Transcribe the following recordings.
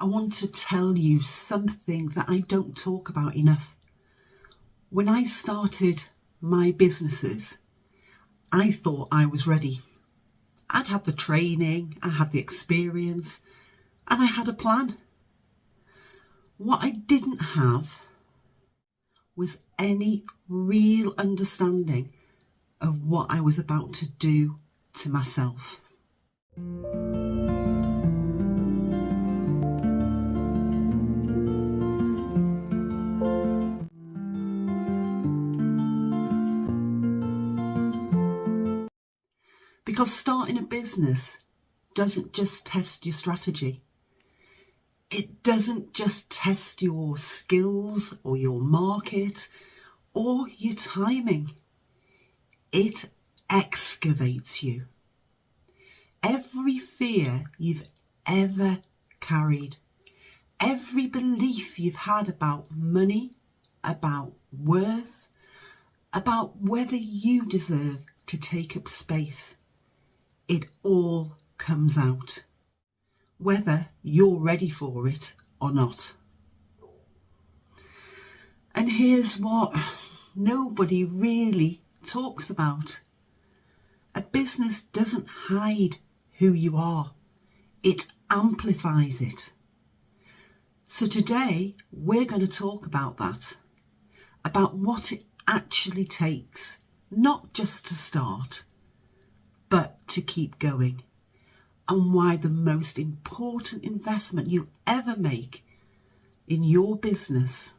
I want to tell you something that I don't talk about enough. When I started my businesses, I thought I was ready. I'd had the training, I had the experience, and I had a plan. What I didn't have was any real understanding of what I was about to do to myself. Because starting a business doesn't just test your strategy. It doesn't just test your skills or your market or your timing. It excavates you. Every fear you've ever carried, every belief you've had about money, about worth, about whether you deserve to take up space, it all comes out, whether you're ready for it or not. And here's what nobody really talks about. A business doesn't hide who you are, it amplifies it. So today we're going to talk about that, about what it actually takes, not just to start, but to keep going, and why the most important investment you ever make in your business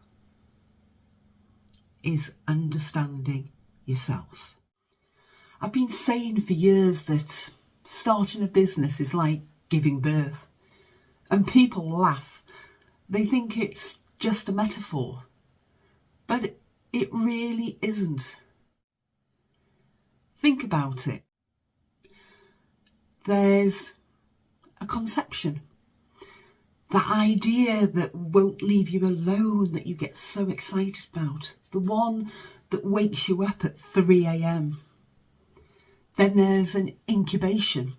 is understanding yourself. I've been saying for years that starting a business is like giving birth, and people laugh. They think it's just a metaphor, but it really isn't. Think about it. There's a conception, the idea that won't leave you alone, that you get so excited about, the one that wakes you up at 3 a.m. Then there's an incubation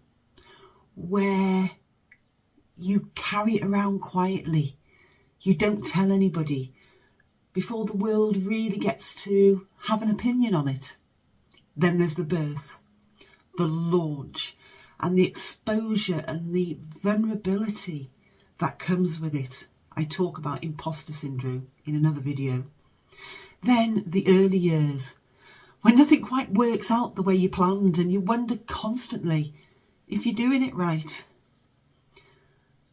where you carry it around quietly. You don't tell anybody before the world really gets to have an opinion on it. Then there's the birth, the launch, and the exposure and the vulnerability that comes with it. I talk about imposter syndrome in another video. Then the early years, when nothing quite works out the way you planned and you wonder constantly if you're doing it right.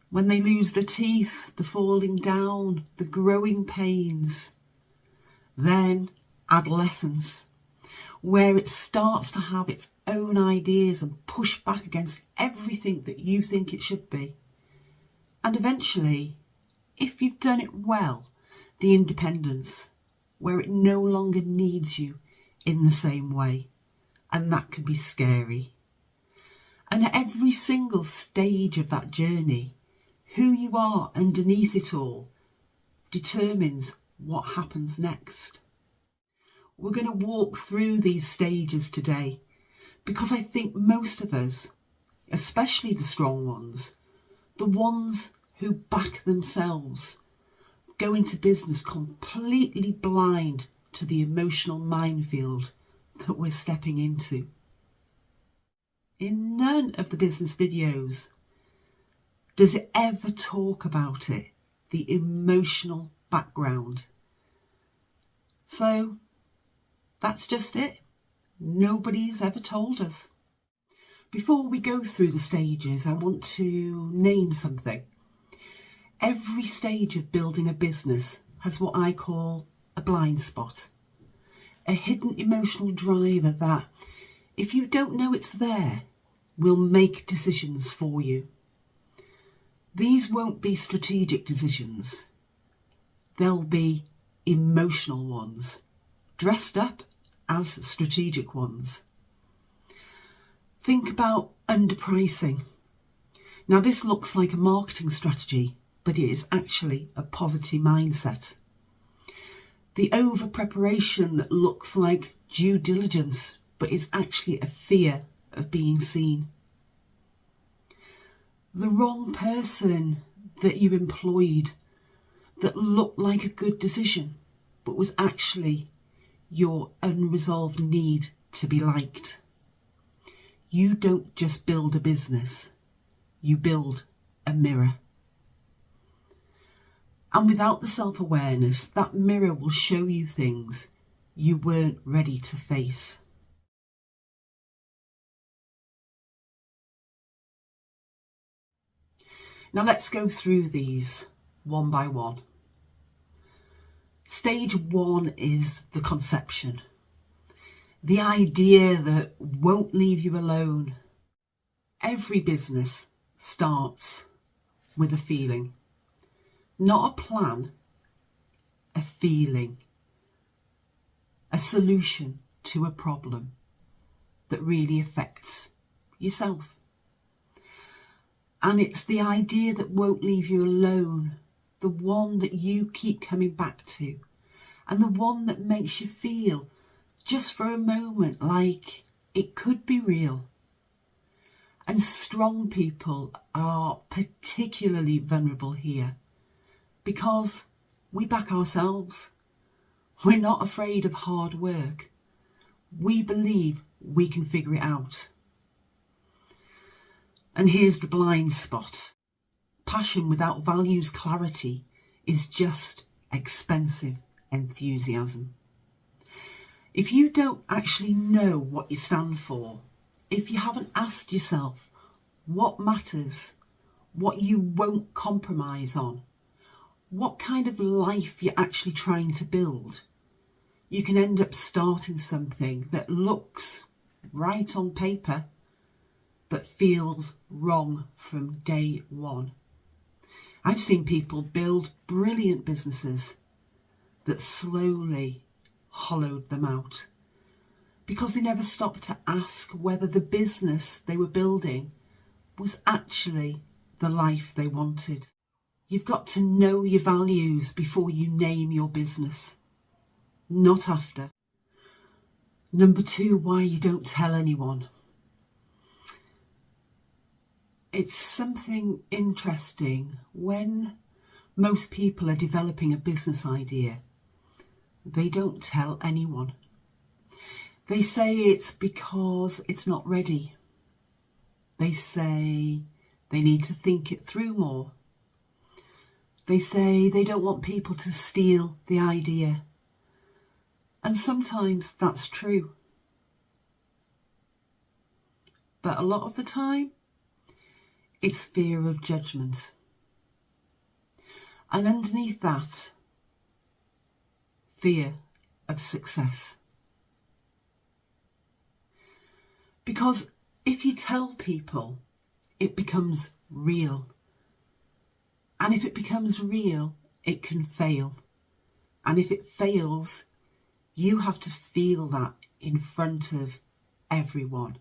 When they lose the teeth, the falling down, the growing pains. Then adolescence, where it starts to have its own ideas and push back against everything that you think it should be. And eventually, if you've done it well, the independence, where it no longer needs you in the same way. And that can be scary. And at every single stage of that journey, who you are underneath it all determines what happens next. We're going to walk through these stages today because I think most of us, especially the strong ones, the ones who back themselves, go into business completely blind to the emotional minefield that we're stepping into. In none of the business videos does it ever talk about it, the emotional background. So that's just it. Nobody's ever told us. Before we go through the stages, I want to name something. Every stage of building a business has what I call a blind spot, a hidden emotional driver that, if you don't know it's there, will make decisions for you. These won't be strategic decisions. They'll be emotional ones, dressed up as strategic ones. Think about underpricing. Now, this looks like a marketing strategy, but it is actually a poverty mindset. The over-preparation that looks like due diligence, but is actually a fear of being seen. The wrong person that you employed that looked like a good decision, but was actually your unresolved need to be liked. You don't just build a business, you build a mirror. And without the self-awareness, that mirror will show you things you weren't ready to face. Now let's go through these one by one. Stage 1 is the conception. The idea that won't leave you alone. Every business starts with a feeling. Not a plan, a feeling. A solution to a problem that really affects yourself. And it's the idea that won't leave you alone, the one that you keep coming back to, and the one that makes you feel, just for a moment, like it could be real. And strong people are particularly vulnerable here because we back ourselves. We're not afraid of hard work. We believe we can figure it out. And here's the blind spot. Passion without values clarity is just expensive enthusiasm. If you don't actually know what you stand for, if you haven't asked yourself what matters, what you won't compromise on, what kind of life you're actually trying to build, you can end up starting something that looks right on paper but feels wrong from day one. I've seen people build brilliant businesses that slowly hollowed them out because they never stopped to ask whether the business they were building was actually the life they wanted. You've got to know your values before you name your business, not after. Number 2, why you don't tell anyone. It's something interesting when most people are developing a business idea. They don't tell anyone. They say it's because it's not ready. They say they need to think it through more. They say they don't want people to steal the idea. And sometimes that's true. But a lot of the time, it's fear of judgment. And underneath that, fear of success. Because if you tell people, it becomes real. And if it becomes real, it can fail. And if it fails, you have to feel that in front of everyone.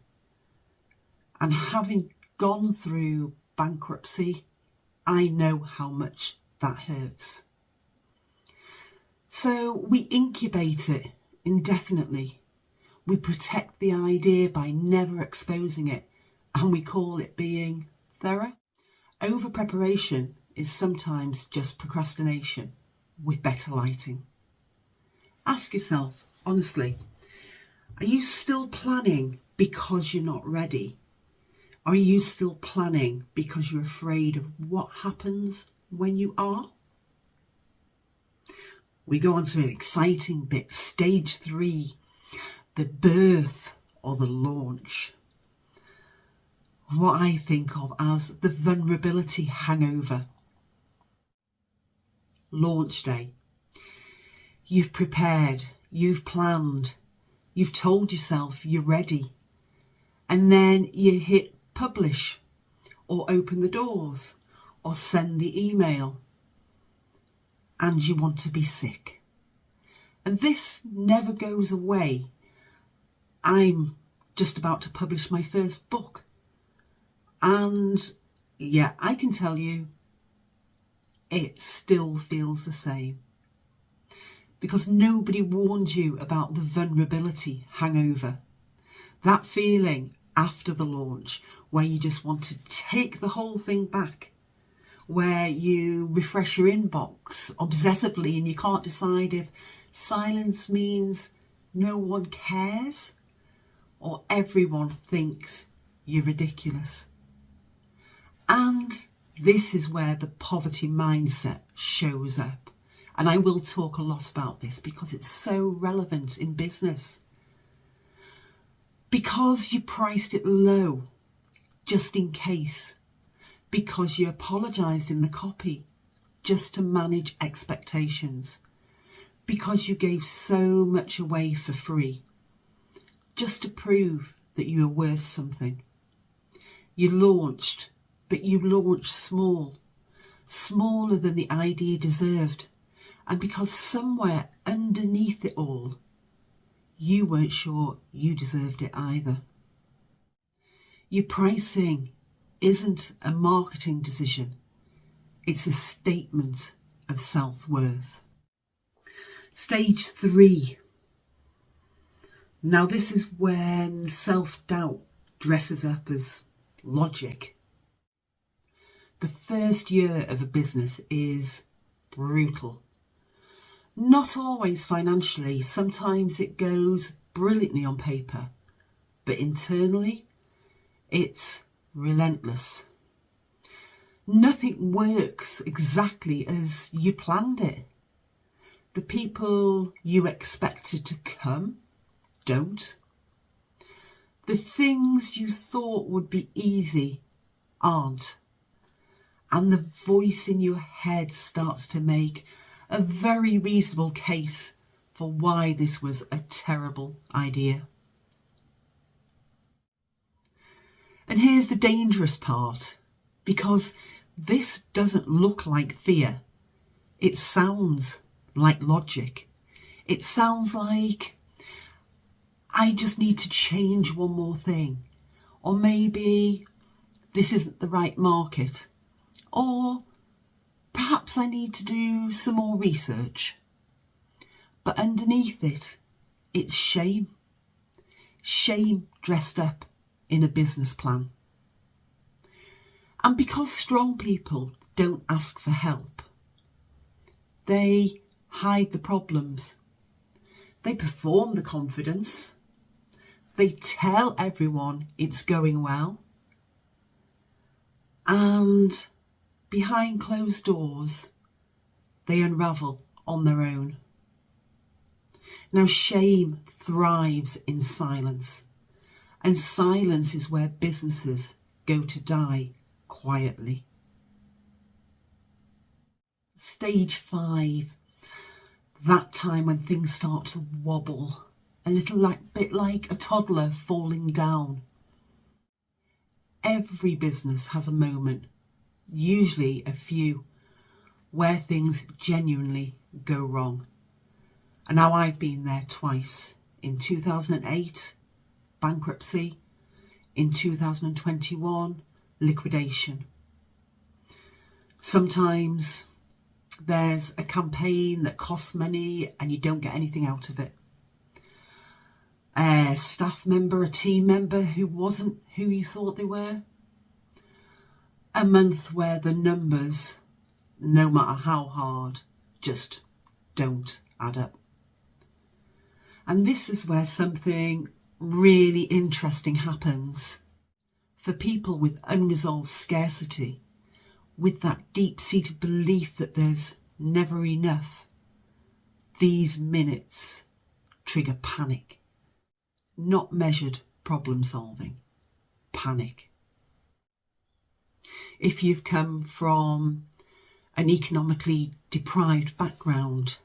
And having gone through bankruptcy, I know how much that hurts. So we incubate it indefinitely. We protect the idea by never exposing it, and we call it being thorough. Over preparation is sometimes just procrastination with better lighting. Ask yourself, honestly, are you still planning because you're not ready? Are you still planning because you're afraid of what happens when you are? We go on to an exciting bit, stage 3, the birth or the launch. What I think of as the vulnerability hangover. Launch day. You've prepared, you've planned, you've told yourself you're ready. And then you hit publish or open the doors or send the email and you want to be sick. And this never goes away. I'm just about to publish my first book. And yeah, I can tell you, it still feels the same. Because nobody warned you about the vulnerability hangover. That feeling after the launch where you just want to take the whole thing back. where you refresh your inbox obsessively and you can't decide if silence means no one cares or everyone thinks you're ridiculous. And this is where the poverty mindset shows up. And I will talk a lot about this because it's so relevant in business. Because you priced it low, just in case. Because you apologised in the copy, just to manage expectations. Because you gave so much away for free, just to prove that you are worth something. You launched, but you launched small, smaller than the idea deserved. And because somewhere underneath it all, you weren't sure you deserved it either. Your pricing isn't a marketing decision. It's a statement of self-worth. Stage 3. Now this is when self-doubt dresses up as logic. The first year of a business is brutal. Not always financially, sometimes it goes brilliantly on paper, but internally, it's relentless. Nothing works exactly as you planned it. The people you expected to come don't. The things you thought would be easy aren't. And the voice in your head starts to make a very reasonable case for why this was a terrible idea. And here's the dangerous part, because this doesn't look like fear. It sounds like logic. It sounds like, I just need to change one more thing. Or maybe this isn't the right market. Or perhaps I need to do some more research. But underneath it, it's shame. Shame dressed up in a business plan. And because strong people don't ask for help, they hide the problems. They perform the confidence. They tell everyone it's going well. And behind closed doors, they unravel on their own. Now, shame thrives in silence, and silence is where businesses go to die quietly. Stage 5, that time when things start to wobble, a bit like a toddler falling down. Every business has a moment, usually a few, where things genuinely go wrong. And now I've been there twice. In 2008, bankruptcy. In 2021, liquidation. Sometimes there's a campaign that costs money and you don't get anything out of it. A staff member, a team member who wasn't who you thought they were. A month where the numbers, no matter how hard, just don't add up. And this is where something really interesting happens. For people with unresolved scarcity, with that deep-seated belief that there's never enough, these minutes trigger panic. Not measured problem solving, panic. If you've come from an economically deprived background,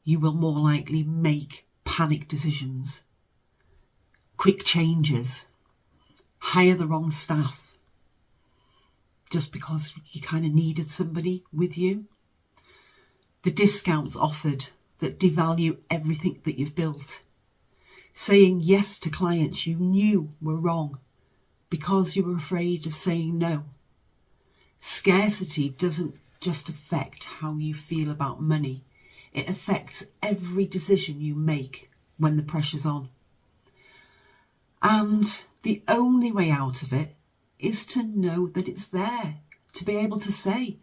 you will more likely make panic decisions, quick changes, hire the wrong staff, just because you kind of needed somebody with you. The discounts offered that devalue everything that you've built. Saying yes to clients you knew were wrong because you were afraid of saying no. Scarcity doesn't just affect how you feel about money. It affects every decision you make when the pressure's on. And the only way out of it is to know that it's there, to be able to say,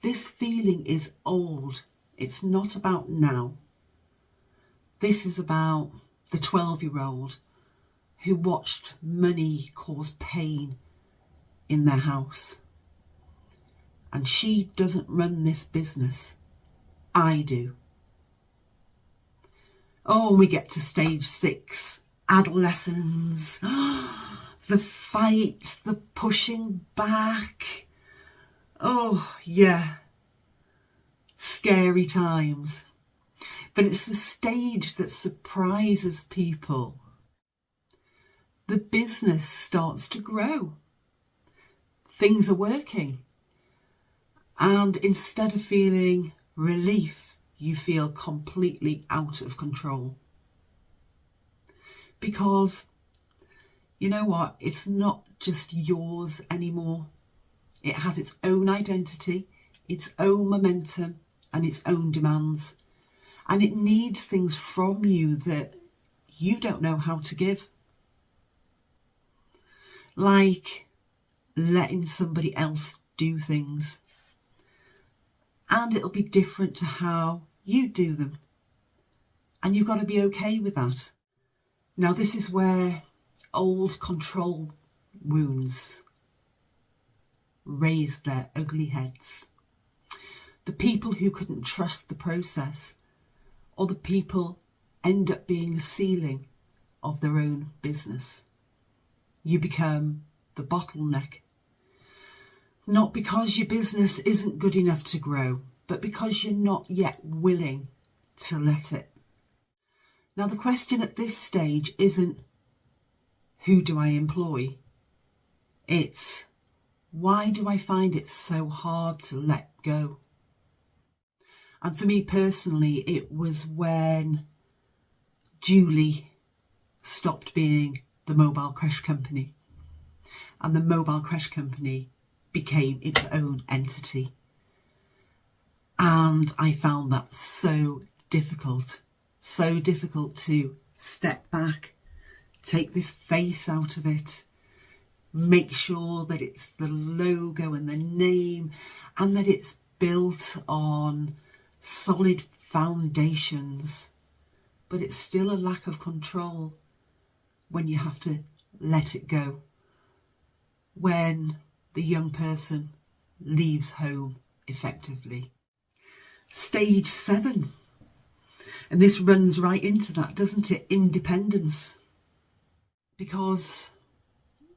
this feeling is old. It's not about now. This is about the 12-year-old who watched money cause pain in their house. And she doesn't run this business. I do. Oh, and we get to stage 6, adolescence. The fights, the pushing back. Oh, yeah. Scary times. But it's the stage that surprises people. The business starts to grow. Things are working. And instead of feeling relief, you feel completely out of control. Because, you know what? It's not just yours anymore. It has its own identity, its own momentum, and its own demands. And it needs things from you that you don't know how to give. Like letting somebody else do things. And it'll be different to how you do them. And you've got to be okay with that. Now, this is where old control wounds raise their ugly heads. The people who couldn't trust the process, or the people end up being the ceiling of their own business. You become the bottleneck. Not because your business isn't good enough to grow, but because you're not yet willing to let it. Now, the question at this stage isn't, who do I employ? It's, why do I find it so hard to let go? And for me personally, it was when Julie stopped being the mobile crash company, and the mobile crash company became its own entity. And I found that so difficult to step back, take this face out of it, make sure that it's the logo and the name, and that it's built on solid foundations. But it's still a lack of control when you have to let it go. When the young person leaves home effectively. Stage 7. And this runs right into that, doesn't it? Independence. Because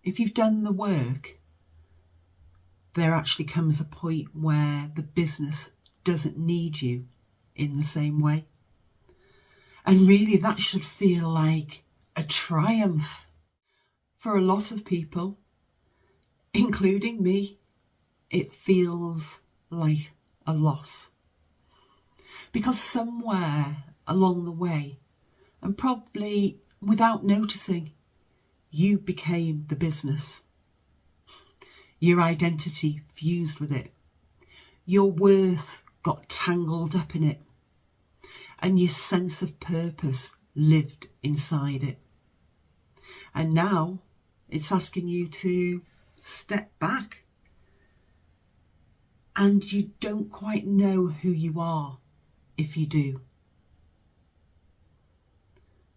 if you've done the work, there actually comes a point where the business doesn't need you in the same way. And really that should feel like a triumph. For a lot of people, including me, it feels like a loss. Because somewhere along the way, and probably without noticing, you became the business. Your identity fused with it. Your worth got tangled up in it. And your sense of purpose lived inside it. And now it's asking you to step back. And you don't quite know who you are if you do.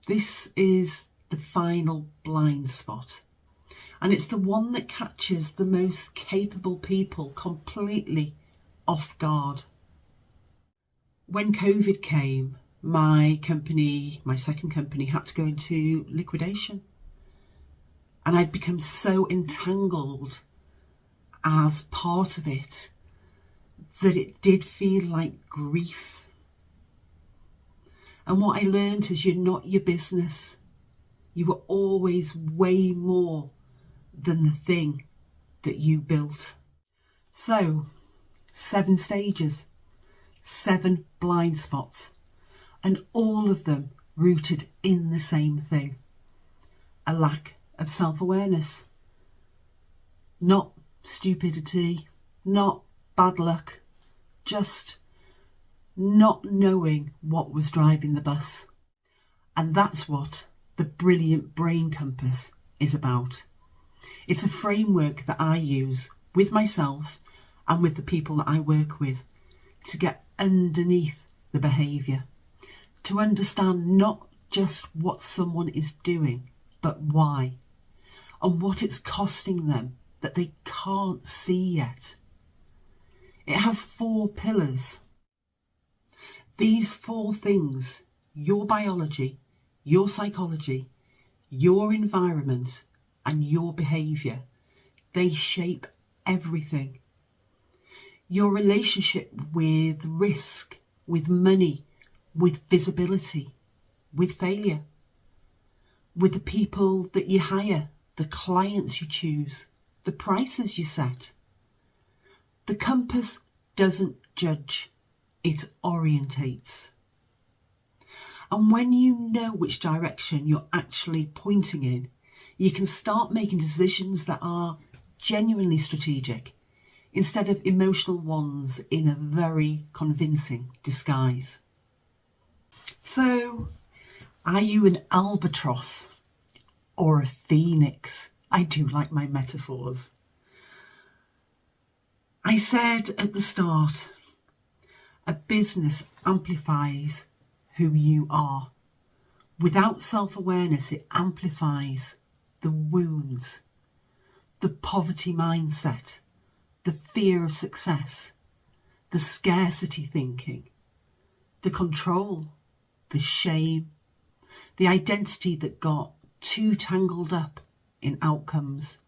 This is the final blind spot. And it's the one that catches the most capable people completely off guard. When COVID came, my second company, had to go into liquidation. And I'd become so entangled as part of it that it did feel like grief. And what I learned is you're not your business. You are always way more than the thing that you built. So, 7 stages, 7 blind spots, and all of them rooted in the same thing: a lack of self-awareness. Not stupidity, not bad luck, just not knowing what was driving the bus. And that's what the brilliant brain compass is about. It's a framework that I use with myself and with the people that I work with to get underneath the behaviour, to understand not just what someone is doing, but why, and what it's costing them that they can't see yet. It has 4 pillars. These 4 things, your biology, your psychology, your environment, and your behaviour, they shape everything. Your relationship with risk, with money, with visibility, with failure, with the people that you hire, the clients you choose, the prices you set. The compass doesn't judge, it orientates. And when you know which direction you're actually pointing in, you can start making decisions that are genuinely strategic instead of emotional ones in a very convincing disguise. So, are you an albatross or a phoenix? I do like my metaphors. I said at the start, a business amplifies who you are. Without self-awareness, it amplifies the wounds, the poverty mindset, the fear of success, the scarcity thinking, the control, the shame, the identity that got too tangled up in outcomes.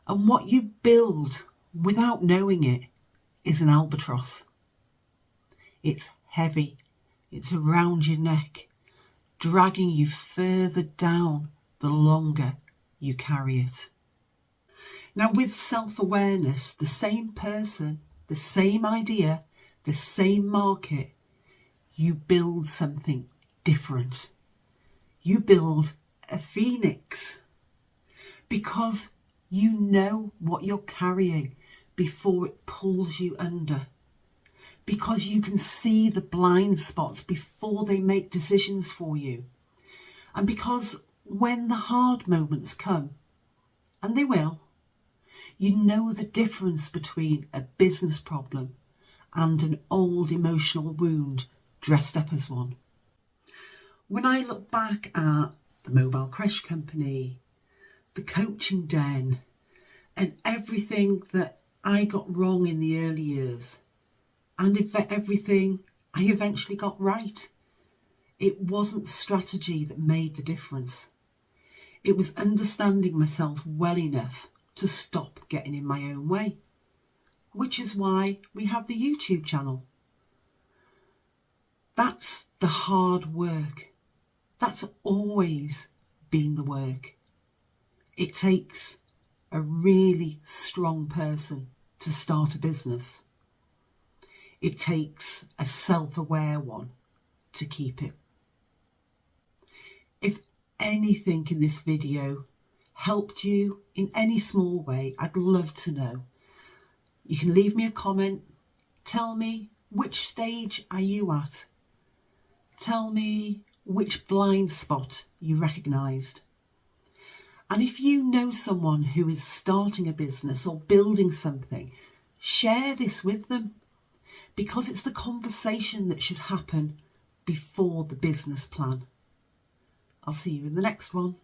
And what you build without knowing it is an albatross. It's heavy, it's around your neck, dragging you further down the longer you carry it. Now, with self-awareness, the same person, the same idea, the same market, you build something different. You build a phoenix because you know what you're carrying before it pulls you under, because you can see the blind spots before they make decisions for you, and because when the hard moments come, and they will, you know the difference between a business problem and an old emotional wound dressed up as one. When I look back at the mobile crash company, the coaching den, and everything that I got wrong in the early years, and everything I eventually got right, it wasn't strategy that made the difference. It was understanding myself well enough to stop getting in my own way, which is why we have the YouTube channel. That's the hard work. That's always been the work. It takes a really strong person to start a business. It takes a self-aware one to keep it. If anything in this video helped you in any small way, I'd love to know. You can leave me a comment. Tell me, which stage are you at? Tell me which blind spot you recognised. And if you know someone who is starting a business or building something, share this with them, because it's the conversation that should happen before the business plan. I'll see you in the next one.